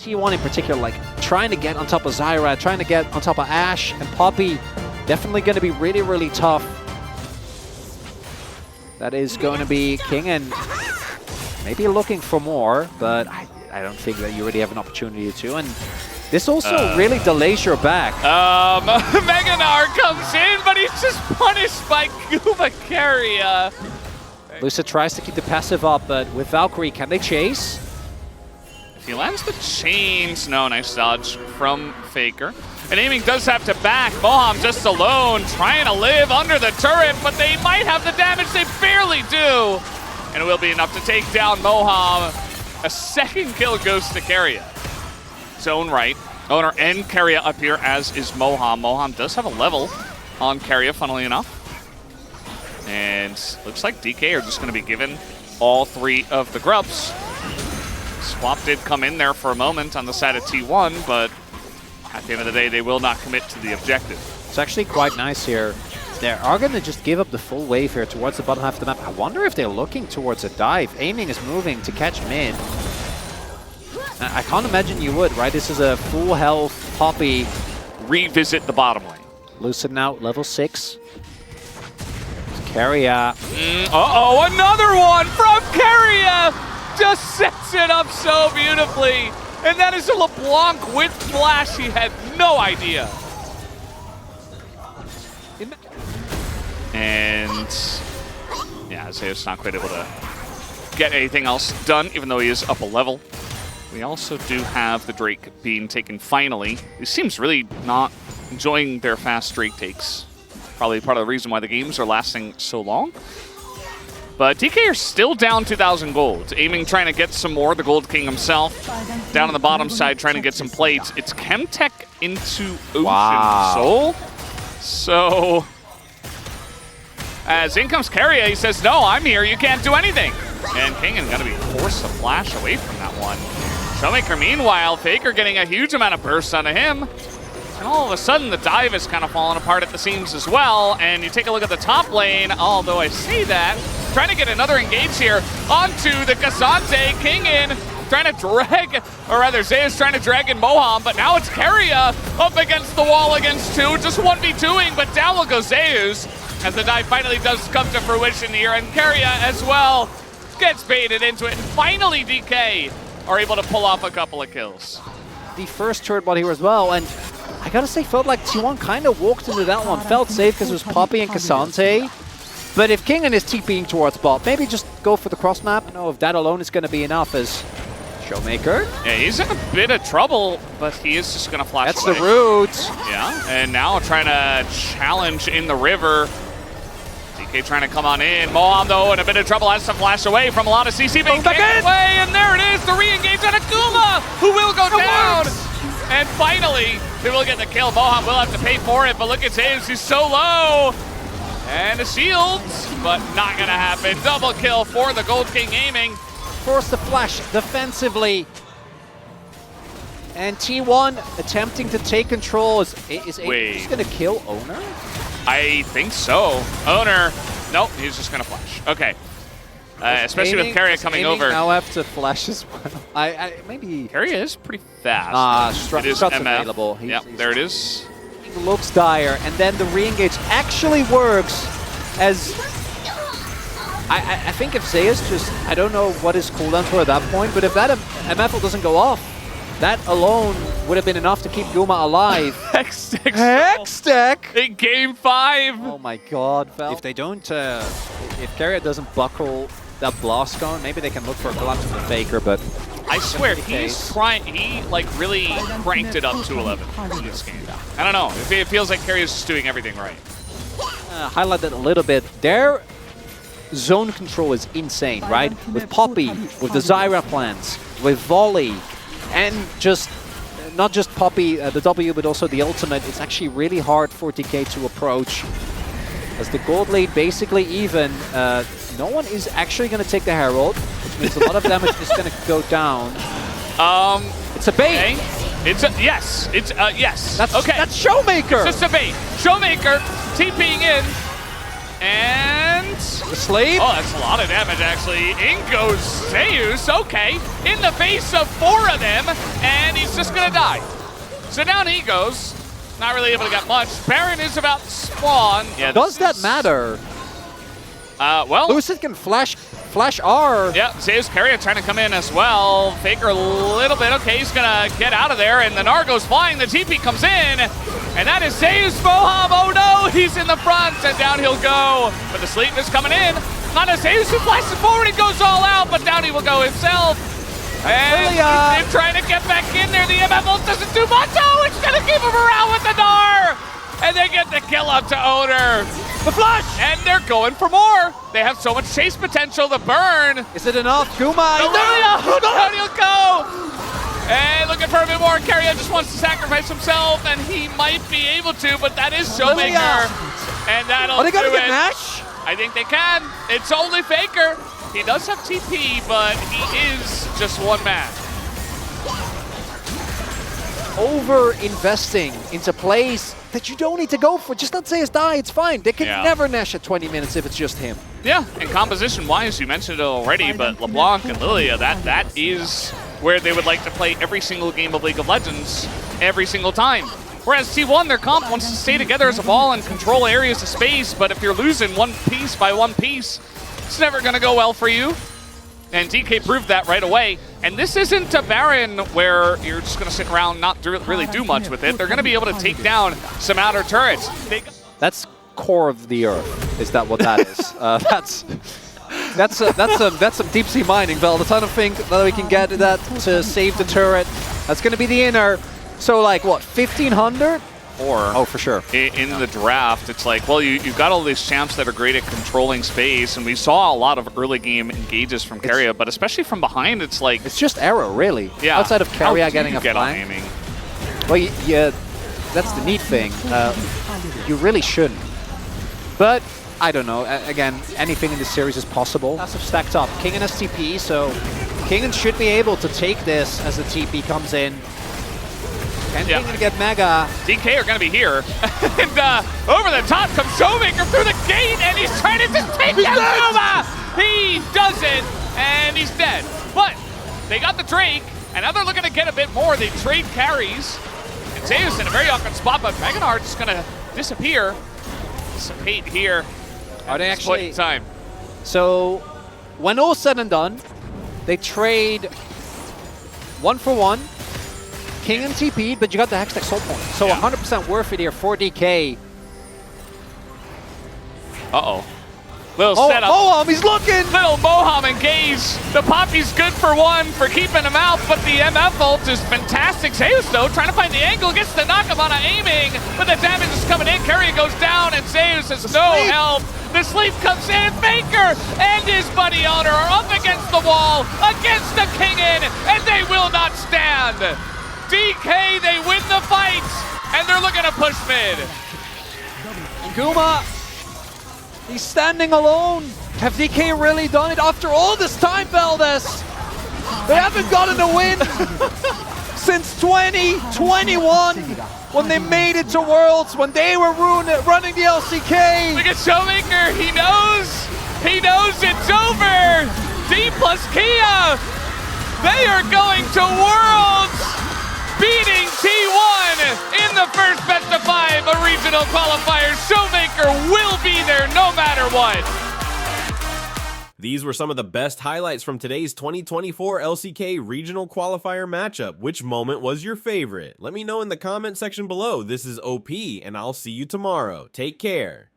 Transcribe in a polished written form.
T1 in particular, like trying to get on top of Zyra, trying to get on top of Ashe and Poppy, definitely going to be really, really tough. That is going to be King, and maybe looking for more, but I don't think that you really have an opportunity to. And this also really delays your back. Meganar comes in, but he's just punished by Guma KIA. Lucid tries to keep the passive up, but with Valkyrie, can they chase? If he lands the chains, no, nice dodge from Faker. And Aiming does have to back. Moham just alone, trying to live under the turret, but they might have the damage. They barely do. And it will be enough to take down Moham. A second kill goes to KIA. Zone right. Owner and KIA up here, as is Moham. Moham does have a level on KIA, funnily enough. And looks like DK are just going to be given all three of the grubs. Swap did come in there for a moment on the side of T1, but at the end of the day, they will not commit to the objective. It's actually quite nice here. They are going to just give up the full wave here towards the bottom half of the map. I wonder if they're looking towards a dive. Aiming is moving to catch mid. I can't imagine you would, right? This is a full health Poppy. Revisit the bottom lane. Lucid now, level 6. KIA. Uh-oh, another one from KIA! Just sets it up so beautifully. And that is a LeBlanc with flash. He had no idea. And yeah, Zeus not quite able to get anything else done, even though he is up a level. We also do have the Drake being taken finally. He seems really not enjoying their fast Drake takes. Probably part of the reason why the games are lasting so long. But DK are still down 2,000 gold. Aiming trying to get some more. The Gold King himself down on the bottom side trying to get some plates. It's Chemtech into Ocean Soul. So as in comes KIA, he says, no, I'm here. You can't do anything. And King is going to be forced to flash away from that one. Showmaker, meanwhile, Faker getting a huge amount of burst onto him. And all of a sudden, the dive is kind of falling apart at the seams as well. And you take a look at the top lane, although I see that. Trying to get another engage here onto the Cassante. King in, trying to drag, or rather Zeus trying to drag in Moham, but now it's KIA up against the wall against two. Just 1v2ing, but down will go Zeus as the dive finally does come to fruition here. And KIA as well gets baited into it. And finally DK are able to pull off a couple of kills. The first turret bot here as well, and I gotta say, felt like T1 kind of walked into that one. Felt safe because it was Poppy and Cassante. But if King is TPing towards bot, maybe just go for the cross map. I don't know if that alone is going to be enough as Showmaker. Yeah, he's in a bit of trouble, but he is just going to flash away. That's the route. Yeah, and now trying to challenge in the river. DK trying to come on in. Moham, though, in a bit of trouble, has to flash away from a lot of CC. But back away, and there it is, the re-engage on Akuma, who will go down. And finally, they will get the kill. Moham will have to pay for it, but look at Zeus, he's so low. And a shield, but not gonna happen. Double kill for the Gold King Aiming. Force the flash defensively. And T1 attempting to take control. Is just gonna kill Owner? I think so. Owner, nope, he's just gonna flash. Okay. Especially with KIA coming over. Now have to flash as well. Maybe KIA is pretty fast. It is available. Yep, there it is. Looks dire, and then the re-engage actually works as I think if Zeus just, I don't know what his cooldowns for at that point, but if that MFL doesn't go off, that alone would have been enough to keep Guma alive. Hextech in game 5. Oh my god, Val. If they don't, if KIA doesn't buckle that blast gun, maybe they can look for a collapse from the Faker, but I swear, he's trying, he like really cranked it up to 11 in this game. I don't know, it feels like KIA is just doing everything right. Highlight that a little bit. Their zone control is insane, right? With Poppy, with the Zyra plants, with Volley, and just, not just Poppy, the W, but also the ultimate. It's actually really hard for DK to approach. As the gold lead basically even, no one is actually going to take the Herald, which means a lot of damage is going to go down. It's a bait. Okay. It's a, yes. It's yes. That's, okay. That's Showmaker. It's just a bait. Showmaker TPing in. And the sleep. Oh, that's a lot of damage actually. In goes Zeus. Okay. In the face of 4 of them. And he just going to die. So down he goes. Not really able to get much. Baron is about to spawn. Yeah, Does that matter? Well, Lucid can flash R. yeah, Zeus Carrier trying to come in as well. Faker a little bit. Okay, he's gonna get out of there, and the Gnar goes flying. The TP comes in, and that is Zeus Moham. Oh no, he's in the front, and down he'll go. But the sleep is coming in. On a Zeus who flashes forward and goes all out, but down he will go himself. And he's trying to get back in there. The MF ult doesn't do much. Oh, it's gonna keep him around with the Gnar, and they get the kill up to Owner. The flash! And they're going for more. They have so much chase potential. The burn. Is it enough? Kuma! Down he'll go. And looking for a bit more. Carrier just wants to sacrifice himself, and he might be able to, but that is Showmaker. And that'll Are they gonna do get it. Nash? I think they can. It's only Faker. He does have TP, but he is just one man. Over-investing into plays that you don't need to go for. Just let Zeus die, it's fine. They can never Nash at 20 minutes if it's just him. Yeah, and composition-wise, you mentioned it already, but LeBlanc and Lilia, that is where they would like to play every single game of League of Legends, every single time. Whereas T1, their comp wants to stay together as a ball and control areas of space, but if you're losing one piece by one piece, it's never going to go well for you. And DK proved that right away. And this isn't a Baron where you're just going to sit around, not really do much with it. They're going to be able to take down some outer turrets. That's core of the earth. Is that what that is? That's some deep sea mining, Vel. The ton of think that we can get that to save the turret. That's going to be the inner. So like what, 1,500? Or for sure. In the draft, it's like, well, you've got all these champs that are great at controlling space, and we saw a lot of early game engages from Carrier, but especially from behind, it's like... It's just Arrow, really. Yeah. Outside of Carrier getting a flank. Aiming? Well, yeah, that's the neat thing. You really shouldn't. But, I don't know. Again, anything in this series is possible. Passive stacked up. Kingen has TP, so Kingen should be able to take this as the TP comes in. And Kingen get Mega. DK are going to be here. And over the top comes Showmaker through the gate, and he's trying to just take down Nova! He does it, and he's dead. But they got the Drake, and now they're looking to get a bit more. They trade carries. And Zeus in a very awkward spot, but Dragonheart is going to disappear. Dissipate here. Are they actually... Point in time. So, when all's said and done, they trade 1-for-1. Kingen TP'd, but you got the Hextech Soul Point. So 100% worth it here for DK. Uh-oh. Little setup. Moham, he's looking! Little Moham engaged. The Poppy's good for one for keeping him out, but the MF ult is fantastic. Zeus, though, trying to find the angle, gets the knock-up on aiming, but the damage is coming in. Carrier goes down, and Zeus has no help. The sleep comes in. Faker and his buddy Owner are up against the wall, against the Kingen, and they will not stand. DK, they win the fight, and they're looking to push mid. Guma, he's standing alone. Have DK really done it after all this time, Valdez? They haven't gotten a win since 2021 when they made it to Worlds, when they were running the LCK. Look at Showmaker, he knows it's over. Dplus KIA, they are going to Worlds, beating T1 in the first best of 5, a regional qualifier. Showmaker will be there no matter what. These were some of the best highlights from today's 2024 LCK regional qualifier matchup. Which moment was your favorite? Let me know in the comment section below. This is OP, and I'll see you tomorrow. Take care.